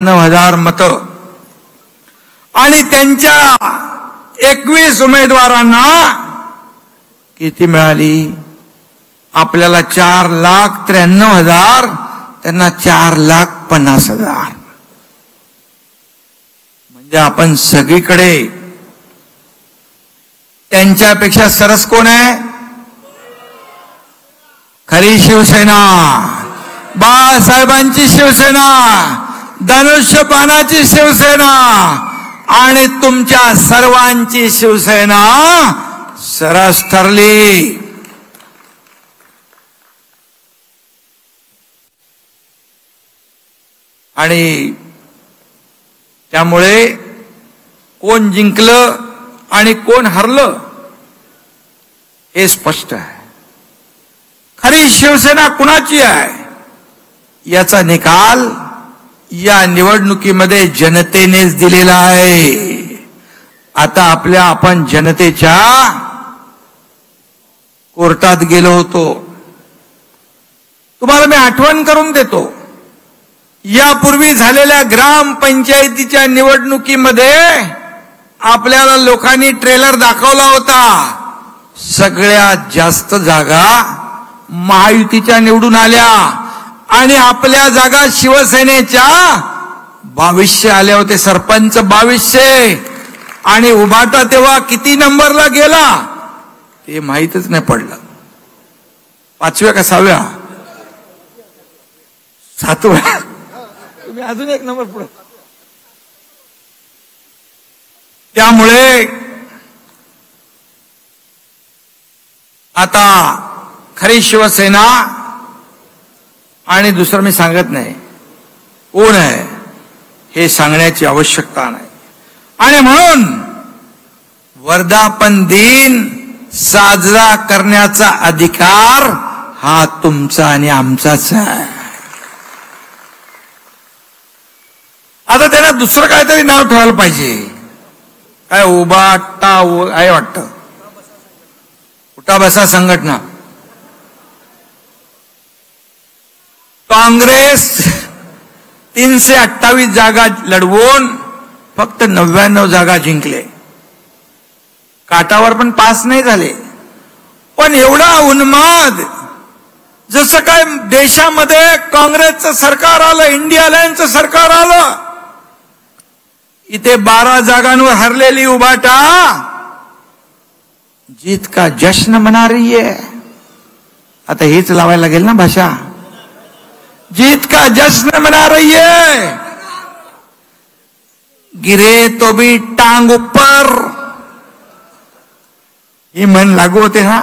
9,000 मतं आणि त्यांच्या 21 उमेदवारांना किती मिळाली? आपल्याला 4,93,000, त्यांना 4,50,000. म्हणजे आपण सगळीकडे त्यांच्यापेक्षा सरस कोण आहे? खरी शिवसेना, बाळासाहेबांची शिवसेना, धनुष्यबाणाची शिवसेना आणि तुमच्या सर्वांची शिवसेना सरस ठरली. आणि त्यामुळे कोण जिंकलं आणि कोण हरलं हे स्पष्ट आहे. खरी शिवसेना कुणाची आहे याचा निकाल या निवडणुकीमध्ये जनतेनेच दिलेला आहे. आता आपण जनतेच्या कोर्टात गेलो होतो. तुम्हाला मी आठवण करून देतो, यापूर्वी झालेल्या ग्रामपंचायतीच्या निवडणुकीमध्ये आपल्याला लोकांनी ट्रेलर दाखवला होता. सगळ्यात जास्त जागा महायुतीच्या निवडून आल्या आणि आपल्या जागा शिवसेनेच्या 2200 आल्या होते. सरपंच 2200 आणि उभाटा तेव्हा किती नंबरला गेला ते माहीतच नाही पडलं. 5व्या का 6व्या? 7व्या. तुम्ही अजून एक नंबर पुढे. त्यामुळे आता खरी शिवसेना आणि दुसरं मी सांगत नाही कोण आहे हे सांगण्याची आवश्यकता नाही. आणि म्हणून वर्धापन दिन साजरा करण्याचा अधिकार हा तुमचा आणि आमचाच आहे. आता त्यांना दुसरं काहीतरी नाव ठेवायला पाहिजे. काय उभाटा आहे वाटतं, उठा बसा संघटना. काँग्रेस 328 जागा लढवून फक्त 99 जागा जिंकले. काटावर पण पास नाही झाले. पण एवढा उन्माद, जसं काय देशामध्ये काँग्रेसचं सरकार आलं, इंडिया अलायन्सचं सरकार आलं, इथे 12 जागांवर हरलेली उभाटा जीत का जश्न मना रही है. आता हेच लावायला लागेल ना भाषा. जीत का जश्न मना रही है, गिरे तो भी टांग ऊपर, ही मन लागू होते ना.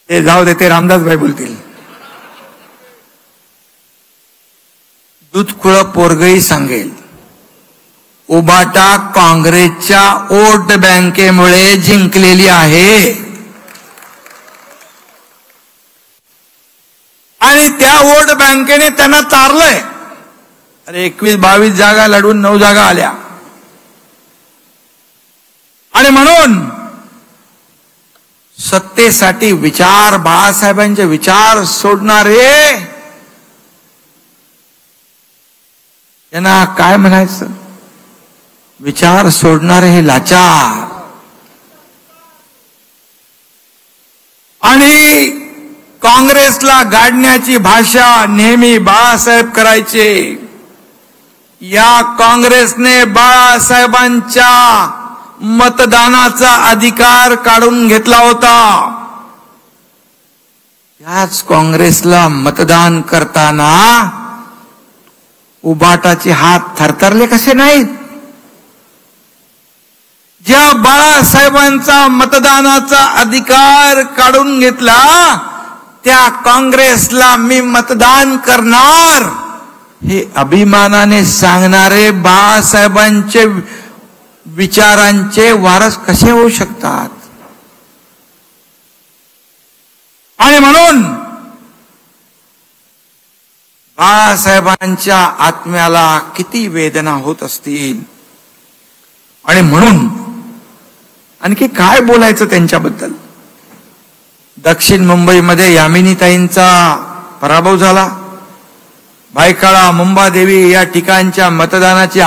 ते जाऊ दे, ते रामदास भाई बोलतील. दूधखुळ पोरगही सांगेल, उभाटा काँग्रेसच्या वोट बँकेमुळे जिंकलेली आहे. आणि त्या वोट बँकेने त्यांना तारलंय. अरे 21-22 जागा लढून 9 जागा आल्या. आणि म्हणून सत्तेसाठी विचार, बाळासाहेबांचे विचार सोडणारे त्यांना काय म्हणायचं, विचार सोडणारे हे लाचार. आणि काँग्रेसला गाडण्याची भाषा नेहमी बाळासाहेब करायचे. या काँग्रेसने बाळासाहेबांच्या मतदानाचा अधिकार काढून घेतला होता. याच काँग्रेसला मतदान करताना उभाटाचे हात थरथरले कसे नाहीत? ज्या बाळासाहेबांचा मतदानाचा अधिकार काढून घेतला त्या काँग्रेसला मी मतदान करणार हे अभिमानाने सांगणारे बाळासाहेबांचे विचारांचे वारस कसे होऊ शकतात? आणि म्हणून बाळासाहेबांच्या आत्म्याला किती वेदना होत असतील. आणि म्हणून आणखी काय बोलायचं त्यांच्याबद्दल. दक्षिण मुंबईमध्ये यामिनीताईंचा पराभव झाला. भायखळा, मुंबादेवी या ठिकाणच्या मतदानाची